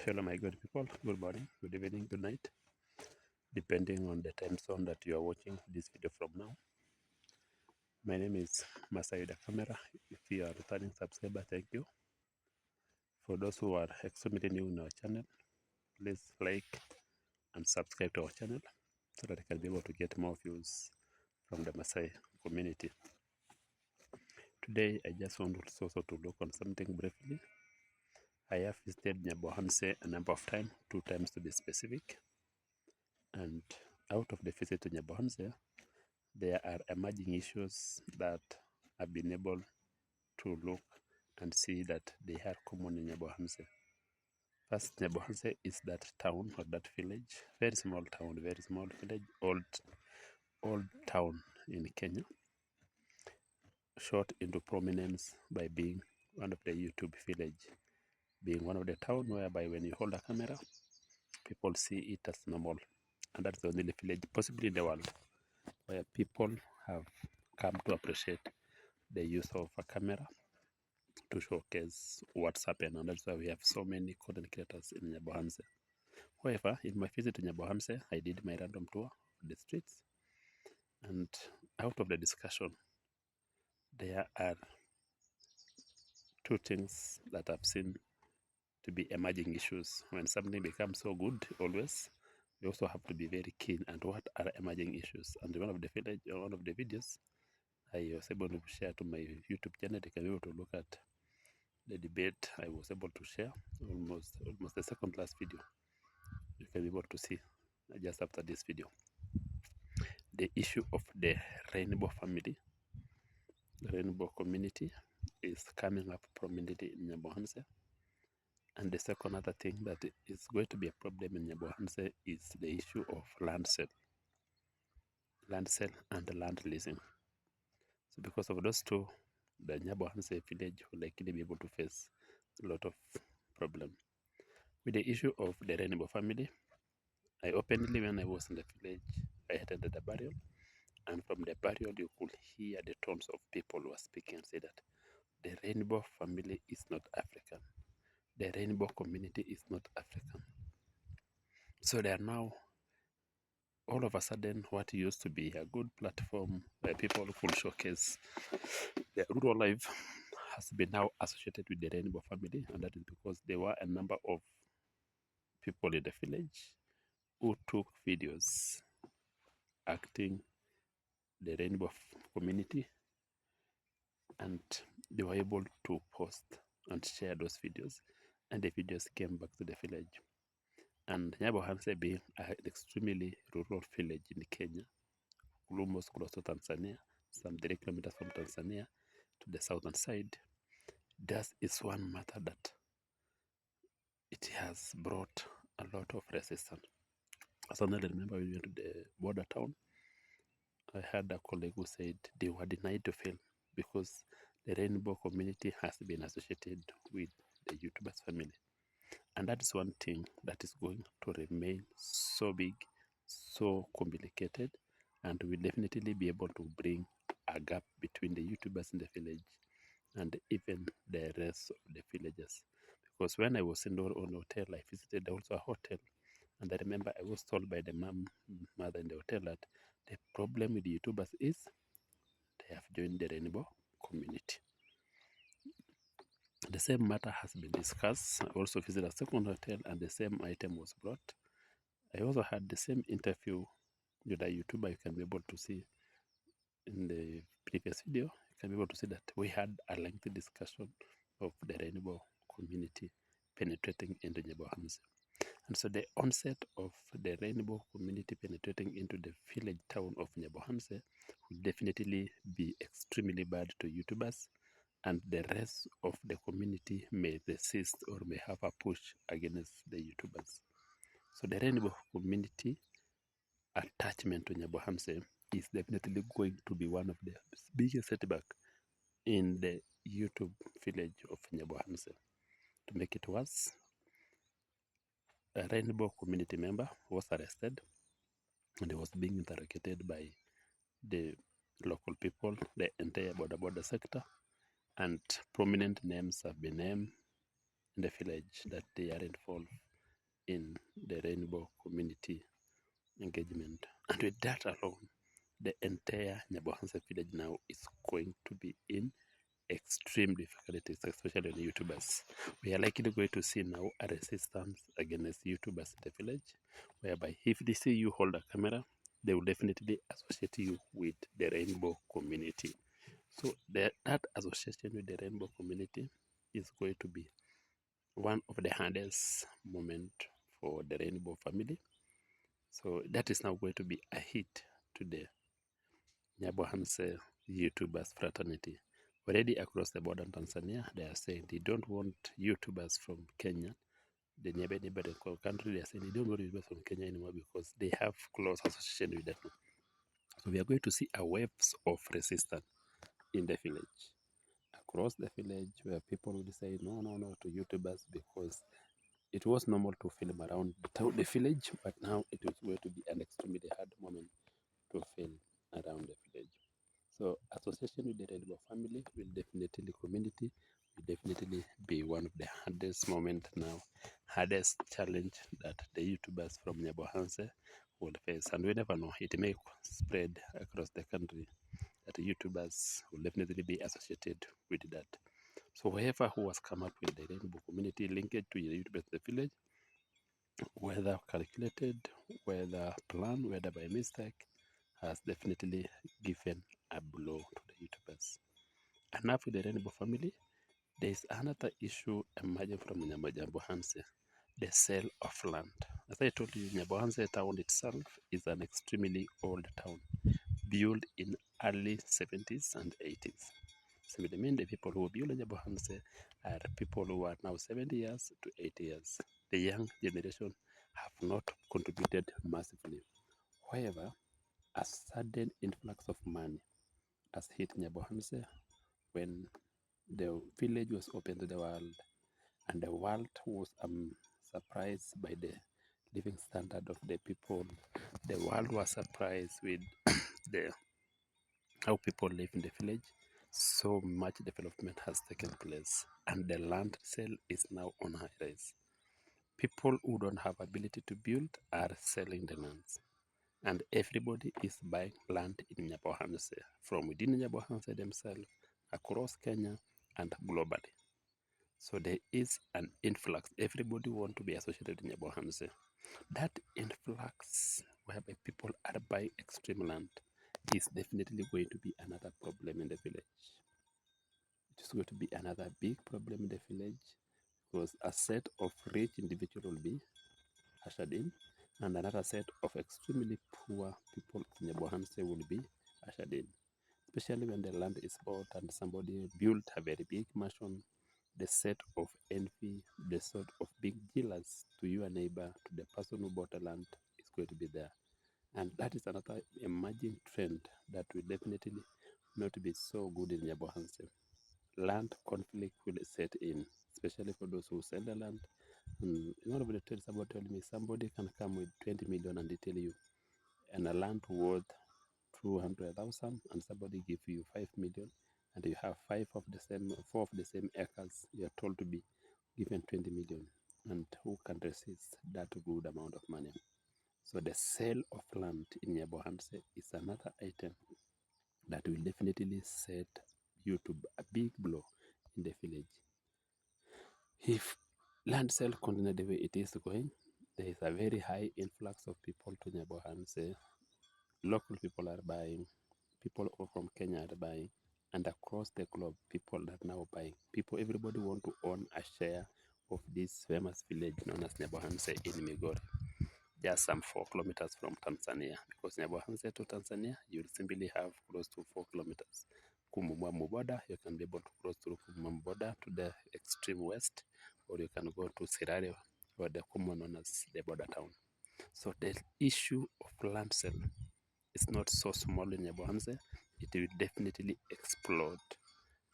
Hello, my good people. Good morning, good evening, good night, depending on the time zone that you are watching this video from now. My name is Masai the Camera. If you are a returning subscriber, thank you. For those who are extremely new in our channel, please like and subscribe to our channel so that I can be able to get more views from the Masai community. Today, I just want also to look on something briefly. I have visited Nyabohanse a number of times, 2 times to be specific. And out of the visit to Nyabohanse, there are emerging issues that I've been able to look and see that they are common in Nyabohanse. First, Nyabohanse is that town or that village, very small town, very small village, old town in Kenya, shot into prominence by being one of the YouTube village, being one of the town whereby when you hold a camera, people see it as normal. And that's the only village possibly in the world where people have come to appreciate the use of a camera to showcase what's happened, and that's why we have so many content creators in Nyabohanse. However, in my visit to Nyabohanse, I did my random tour of the streets, and out of the discussion, there are two things that I've seen to be emerging issues. When something becomes so good, always, we also have to be very keen and what are emerging issues. And one of the videos, I was able to share to my YouTube channel. You can be able to look at the debate I was able to share, almost the second last video. You can be able to see just after this video. The issue of the rainbow family, the rainbow community is coming up prominently in Nyabohanse. And the second other thing that is going to be a problem in Nyabohanse is the issue of land sale and land leasing. So because of those two, the Nyabohanse village will likely be able to face a lot of problem. With the issue of the rainbow family, I openly, when I was in the village, I attended the burial, and from the burial, you could hear the tones of people who are speaking and say that the rainbow family is not African. The rainbow community is not African. So they are now, all of a sudden, what used to be a good platform where people could showcase their rural life has been now associated with the rainbow family, and that is because there were a number of people in the village who took videos acting the rainbow community, and they were able to post and share those videos, and the videos came back to the village. And Nyabohanse being an extremely rural village in Kenya, almost close to Tanzania, some 3 kilometers from Tanzania to the southern side, that is one matter that it has brought a lot of resistance. As I remember, we went to the border town. I had a colleague who said they were denied to film because the rainbow community has been associated with the YouTubers family. And that is one thing that is going to remain so big, so complicated, and will definitely be able to bring a gap between the YouTubers in the village and even the rest of the villagers. Because when I was in the hotel, I visited also a hotel, and I remember I was told by the mother in the hotel that the problem with the YouTubers is they have joined the rainbow community. The same matter has been discussed. I also visited a second hotel and the same item was brought. I also had the same interview with a YouTuber. You can be able to see in the previous video. You can be able to see that we had a lengthy discussion of the rainbow community penetrating into Nyabohanse. And so the onset of the rainbow community penetrating into the village town of Nyabohanse will definitely be extremely bad to YouTubers, and the rest of the community may resist or may have a push against the YouTubers. So the rainbow community attachment to Nyabohanse is definitely going to be one of the biggest setback in the YouTube village of Nyabohanse. To make it worse, a rainbow community member was arrested and he was being interrogated by the local people, the entire border sector, and prominent names have been named in the village that they are involved in the rainbow community engagement. And with that alone, the entire Nyabohanse village now is going to be in extreme difficulties, especially on YouTubers. We are likely going to see now a resistance against YouTubers in the village, whereby if they see you hold a camera, they will definitely associate you with the rainbow community. So that association with the rainbow community is going to be one of the hardest moment for the rainbow family. So that is now going to be a hit to the Nyabohanse YouTubers fraternity. Already across the border in Tanzania, they are saying they don't want YouTubers from Kenya, the neighboring country. They are saying they don't want YouTubers from Kenya anymore because they have close association with them. So we are going to see a waves of resistance in the village, across the village, where people will say no, no, no to YouTubers because it was normal to film around the village, but now it is going to be an extremely hard moment to film around the village. So association with the Rainbow family will definitely, community will definitely be one of the hardest moment now, hardest challenge that the YouTubers from Nyabohanse will face. And we never know, it may spread across the country that the YouTubers will definitely be associated with that. So whoever who has come up with the Rainbow community linkage to the YouTubers in the village, whether calculated, whether planned, whether by mistake, has definitely given a blow to the YouTubers. Enough with the Rainbow family, there is another issue emerging from Nyabohanse, the sale of land. As I told you, Nyabohanse town itself is an extremely old town, built in early 70s and 80s. So it means the people who build Nyabohanse are people who are now 70 years to 80 years. The young generation have not contributed massively. However, a sudden influx of money has hit Nyabohanse when the village was open to the world, and the world was surprised by the living standard of the people. The world was surprised with the how people live in the village. So much development has taken place, and the land sale is now on high rise. People who don't have ability to build are selling the lands, and everybody is buying land in Nyabohanse from within Nyabohanse themselves, across Kenya, and globally. So there is an influx. Everybody want to be associated with Nyabohanse. That influx, whereby people are buying extreme land, is definitely going to be another problem in the village. It is going to be another big problem in the village because a set of rich individuals will be ushered in, and another set of extremely poor people in Nyabohanse will be ushered in. Especially when the land is bought and somebody built a very big mansion, the set of envy, the sort of big jealous to your neighbor, to the person who bought the land is going to be there. And that is another emerging trend that will definitely not be so good in Nyabohanse. Land conflict will set in, especially for those who sell the land. And one of the trades about told me somebody can come with 20 million and they tell you, and a land worth 200,000, and somebody give you 5 million, and you have four of the same acres, you are told to be given 20 million. And who can resist that good amount of money? So the sale of land in Nyabohanse is another item that will definitely set YouTube a big blow in the village. If land sale continue the way it is going, there is a very high influx of people to Nyabohanse. Local people are buying, people from Kenya are buying, and across the globe, people are now buying. Everybody want to own a share of this famous village known as Nyabohanse in Migori, just some 4 kilometers from Tanzania. Because Nyabohanse to Tanzania, you will simply have close to 4 kilometers. Kumumwamu border, you can be able to cross through Kumumwamu border to the extreme west, or you can go to Sirare, or the common known as the border town. So the issue of land sale is not so small in Nyabohanse. It will definitely explode.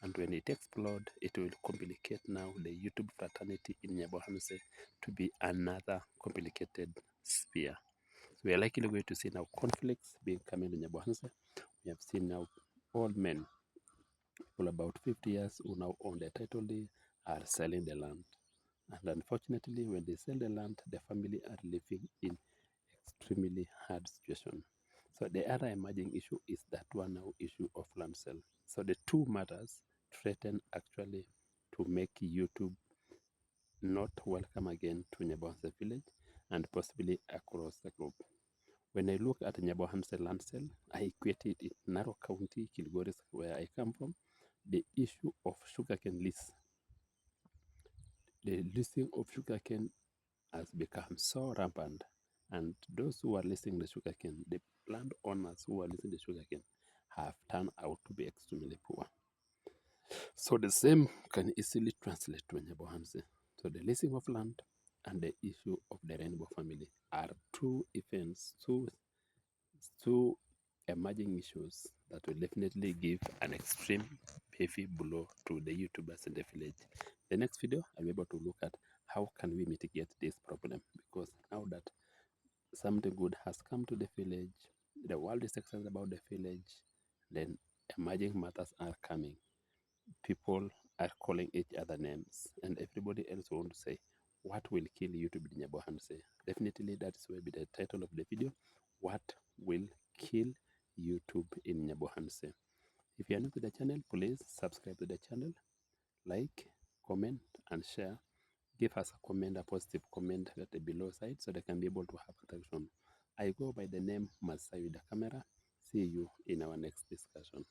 And when it explodes, it will complicate now the YouTube fraternity in Nyabohanse to be another complicated sphere. So we are likely going to see now conflicts being coming in Nyabohanse. We have seen now old men, people about 50 years who now own the title deed, are selling the land. And unfortunately, when they sell the land, the family are living in extremely hard situation. So the other emerging issue is that one now issue of land sale. So the two matters threaten actually to make YouTube not welcome again to Nyabohanse village and possibly across the globe. When I look at Nyabohanse land sale, I equate it in Narok County, Kilgoris, where I come from. The issue of sugarcane lease, the leasing of sugarcane has become so rampant, and those who are leasing the sugarcane, the landowners who are leasing the sugarcane, have turned out to be extremely poor. So the same can easily translate to Nyabohanse. So the leasing of land and the issue of the Rainbow family are two events, two emerging issues that will definitely give an extreme heavy blow to the YouTubers in the village. The next video, I'll be able to look at how can we mitigate this problem, because now that something good has come to the village, the world is excited about the village, then emerging matters are coming. People are calling each other names, and everybody else want to say, what will kill YouTube in Nyabohanse? Definitely, that's will be the title of the video. What will kill YouTube in Nyabohanse? If you are new to the channel, please subscribe to the channel, like, comment, and share. Give us a comment, a positive comment at the below side, so they can be able to have interaction. I go by the name Masai with the camera. See you in our next discussion.